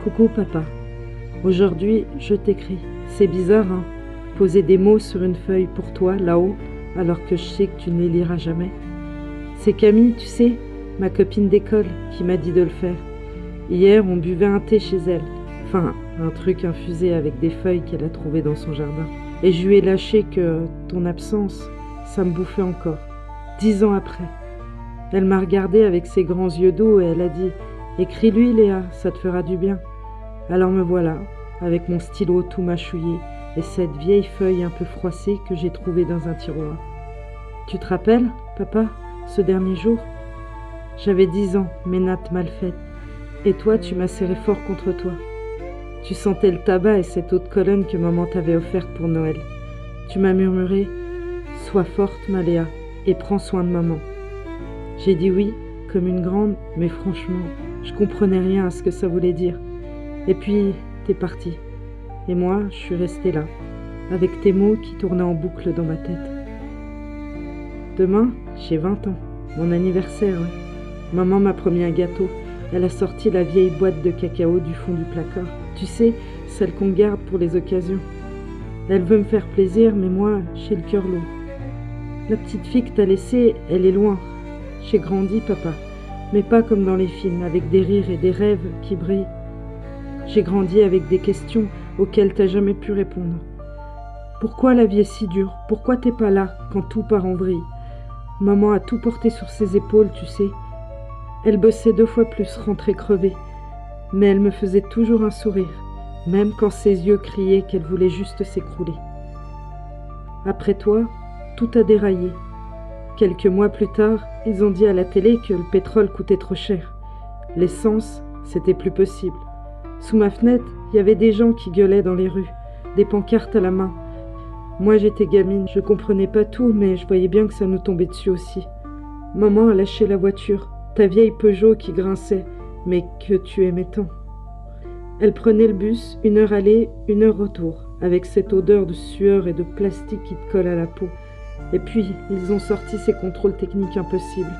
Coucou papa, aujourd'hui je t'écris. C'est bizarre, hein, poser des mots sur une feuille pour toi, là-haut, alors que je sais que tu ne les liras jamais. C'est Camille, tu sais, ma copine d'école, qui m'a dit de le faire. Hier, on buvait un thé chez elle. Enfin, un truc infusé avec des feuilles qu'elle a trouvées dans son jardin. Et je lui ai lâché que ton absence, ça me bouffait encore. 10 ans après. Elle m'a regardée avec ses grands yeux d'eau et elle a dit « Écris-lui, Léa, ça te fera du bien. » Alors me voilà, avec mon stylo tout mâchouillé et cette vieille feuille un peu froissée que j'ai trouvée dans un tiroir. Tu te rappelles, papa, ce dernier jour? J'avais 10 ans, mes nattes mal faites. Et toi, tu m'as serré fort contre toi. Tu sentais le tabac et cette eau de Cologne que maman t'avait offerte pour Noël. Tu m'as murmuré « Sois forte, ma Léa, et prends soin de maman. » J'ai dit oui, comme une grande, mais franchement, je comprenais rien à ce que ça voulait dire. Et puis, t'es parti. Et moi, je suis restée là, avec tes mots qui tournaient en boucle dans ma tête. Demain, j'ai 20 ans, mon anniversaire. Ouais. Maman m'a promis un gâteau. Elle a sorti la vieille boîte de cacao du fond du placard. Tu sais, celle qu'on garde pour les occasions. Elle veut me faire plaisir, mais moi, j'ai le cœur lourd. La petite fille que t'as laissée, elle est loin. J'ai grandi, papa, mais pas comme dans les films, avec des rires et des rêves qui brillent. J'ai grandi avec des questions auxquelles t'as jamais pu répondre. Pourquoi la vie est si dure? Pourquoi t'es pas là quand tout part en vrille? Maman a tout porté sur ses épaules, tu sais. Elle bossait 2 fois plus, rentrée crevée. Mais elle me faisait toujours un sourire, même quand ses yeux criaient qu'elle voulait juste s'écrouler. Après toi, tout a déraillé. Quelques mois plus tard, ils ont dit à la télé que le pétrole coûtait trop cher. L'essence, c'était plus possible. Sous ma fenêtre, il y avait des gens qui gueulaient dans les rues, des pancartes à la main. Moi, j'étais gamine, je comprenais pas tout, mais je voyais bien que ça nous tombait dessus aussi. Maman a lâché la voiture, ta vieille Peugeot qui grinçait, mais que tu aimais tant. Elle prenait le bus, 1 heure aller, 1 heure retour, avec cette odeur de sueur et de plastique qui te colle à la peau. Et puis, ils ont sorti ces contrôles techniques impossibles.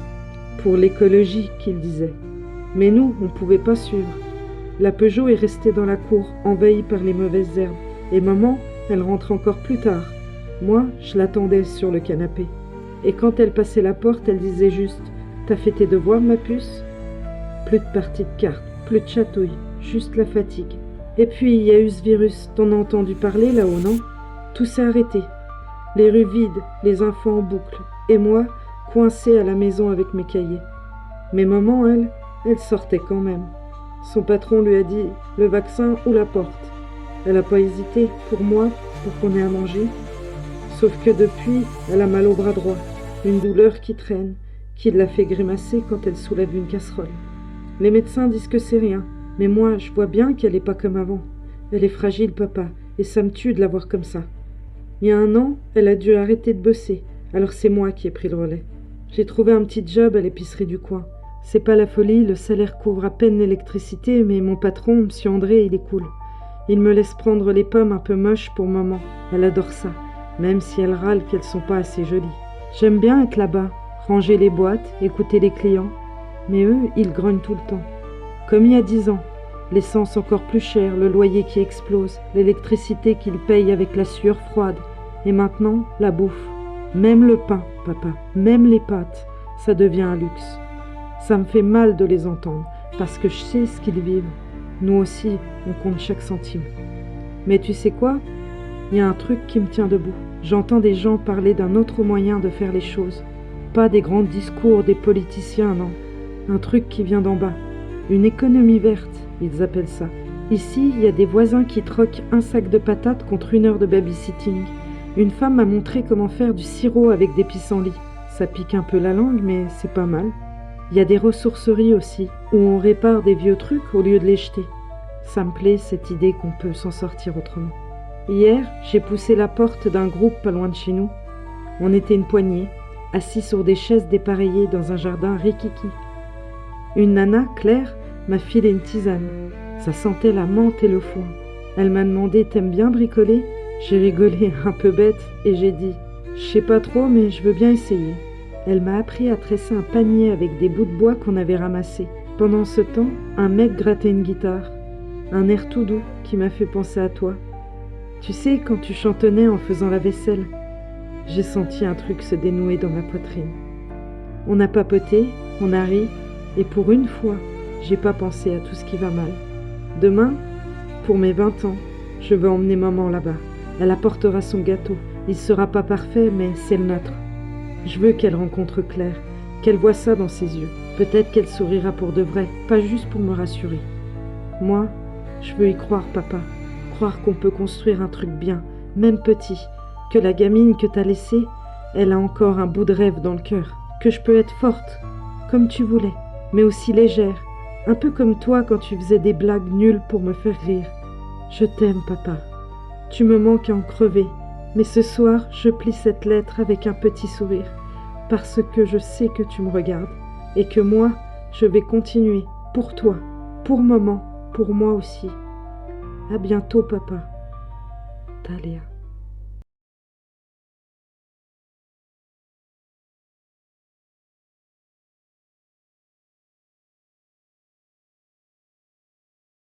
Pour l'écologie, qu'ils disaient. Mais nous, on ne pouvait pas suivre. La Peugeot est restée dans la cour, envahie par les mauvaises herbes. Et maman, elle rentre encore plus tard. Moi, je l'attendais sur le canapé. Et quand elle passait la porte, elle disait juste « T'as fait tes devoirs, ma puce ?» Plus de parties de cartes, plus de chatouilles, juste la fatigue. Et puis, il y a eu ce virus. T'en as entendu parler là-haut, non? Tout s'est arrêté. Les rues vides, les enfants en boucle. Et moi, coincée à la maison avec mes cahiers. Mais maman, elle sortait quand même. Son patron lui a dit « Le vaccin ou la porte ?» Elle n'a pas hésité, pour moi, pour qu'on ait à manger. Sauf que depuis, elle a mal au bras droit. Une douleur qui traîne, qui l'a fait grimacer quand elle soulève une casserole. Les médecins disent que c'est rien. Mais moi, je vois bien qu'elle n'est pas comme avant. Elle est fragile, papa, et ça me tue de la voir comme ça. Il y a 1 an, elle a dû arrêter de bosser, alors c'est moi qui ai pris le relais. J'ai trouvé un petit job à l'épicerie du coin. C'est pas la folie, le salaire couvre à peine l'électricité, mais mon patron, monsieur André, il est cool. Il me laisse prendre les pommes un peu moches pour maman. Elle adore ça, même si elle râle qu'elles sont pas assez jolies. J'aime bien être là-bas, ranger les boîtes, écouter les clients. Mais eux, ils grognent tout le temps. Comme il y a 10 ans. L'essence encore plus chère, le loyer qui explose, l'électricité qu'ils payent avec la sueur froide. Et maintenant, la bouffe. Même le pain, papa, même les pâtes, ça devient un luxe. Ça me fait mal de les entendre, parce que je sais ce qu'ils vivent. Nous aussi, on compte chaque centime. Mais tu sais quoi? Il y a un truc qui me tient debout. J'entends des gens parler d'un autre moyen de faire les choses. Pas des grands discours des politiciens, non. Un truc qui vient d'en bas. Une économie verte, ils appellent ça. Ici, il y a des voisins qui troquent un sac de patates contre 1 heure de babysitting. Une femme m'a montré comment faire du sirop avec des pissenlits. Ça pique un peu la langue, mais c'est pas mal. Il y a des ressourceries aussi, où on répare des vieux trucs au lieu de les jeter. Ça me plaît, cette idée qu'on peut s'en sortir autrement. Hier, j'ai poussé la porte d'un groupe pas loin de chez nous. On était une poignée, assis sur des chaises dépareillées dans un jardin rikiki. Une nana, Claire, m'a filé une tisane. Ça sentait la menthe et le foin. Elle m'a demandé « T'aimes bien bricoler ?» J'ai rigolé un peu bête et j'ai dit « Je sais pas trop, mais je veux bien essayer. » Elle m'a appris à tresser un panier avec des bouts de bois qu'on avait ramassés. Pendant ce temps, un mec grattait une guitare. un air tout doux qui m'a fait penser à toi. Tu sais, quand tu chantonnais en faisant la vaisselle, j'ai senti un truc se dénouer dans ma poitrine. On a papoté, on a ri, et pour une fois, j'ai pas pensé à tout ce qui va mal. Demain, pour mes 20 ans, je veux emmener maman là-bas. Elle apportera son gâteau. Il sera pas parfait, mais c'est le nôtre. Je veux qu'elle rencontre Claire, qu'elle voie ça dans ses yeux. Peut-être qu'elle sourira pour de vrai, pas juste pour me rassurer. Moi, je veux y croire, papa. Croire qu'on peut construire un truc bien, même petit. Que la gamine que t'as laissée, elle a encore un bout de rêve dans le cœur. Que je peux être forte, comme tu voulais, mais aussi légère. Un peu comme toi quand tu faisais des blagues nulles pour me faire rire. Je t'aime, papa. Tu me manques à en crever. Mais ce soir, je plie cette lettre avec un petit sourire, parce que je sais que tu me regardes, et que moi, je vais continuer, pour toi, pour maman, pour moi aussi. À bientôt, papa. Thalia.